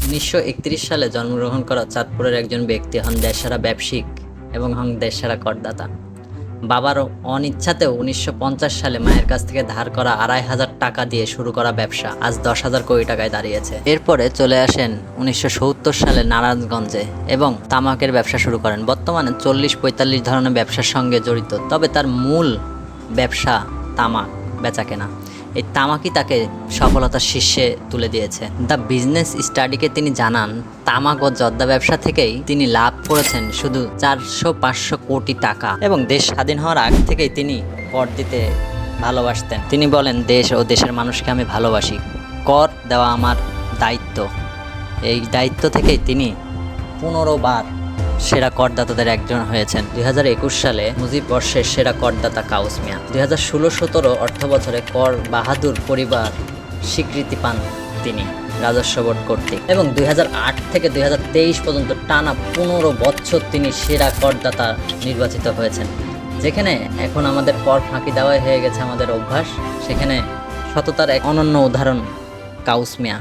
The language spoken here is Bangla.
1931 সালে জন্মগ্রহণ করা চাঁদপুরের একজন ব্যক্তি হন দেশসেরা ব্যবসায়িক এবং হন দেশসেরা করদাতা। বাবার অনিচ্ছাতেও 1950 সালে মায়ের কাছ থেকে ধার করা 2,500 টাকা দিয়ে শুরু করা ব্যবসা আজ 10,000 কোটি টাকায় দাঁড়িয়েছে। এরপরে চলে আসেন 1970 সালে নারায়ণগঞ্জে এবং তামাকের ব্যবসা শুরু করেন। বর্তমানে 40-45 ধরনের ব্যবসার সঙ্গে জড়িত, তবে তার মূল ব্যবসা তামাক বেচাকেনা। এই তামাকই তাকে সফলতার শীর্ষে তুলে দিয়েছে। দ্য বিজনেস স্টাডিকে তিনি জানান, তামাক ও জর্দা ব্যবসা থেকেই তিনি লাভ করেছেন শুধু 400-500 কোটি টাকা এবং দেশ স্বাধীন হওয়ার আগ থেকেই তিনি কর দিতে ভালোবাসতেন। তিনি বলেন, দেশ ও দেশের মানুষকে আমি ভালোবাসি, কর দেওয়া আমার দায়িত্ব। এই দায়িত্ব থেকেই তিনি 15 বার সেরা করদাতাদের একজন হয়েছেন। 2021 সালে মুজিব বর্ষের সেরা করদাতা কাউস মিয়া। 2016-17 অর্থ বছরে কর বাহাদুর পরিবার স্বীকৃতি পান তিনি রাজস্ব বোর্ড কর্তৃক এবং 2008 থেকে 2023 পর্যন্ত টানা 15 বছর তিনি সেরা করদাতা নির্বাচিত হয়েছেন। যেখানে এখন আমাদের কর ফাঁকি দেওয়াই হয়ে গেছে আমাদের অভ্যাস, সেখানে সততার এক অনন্য উদাহরণ কাউস মিয়া।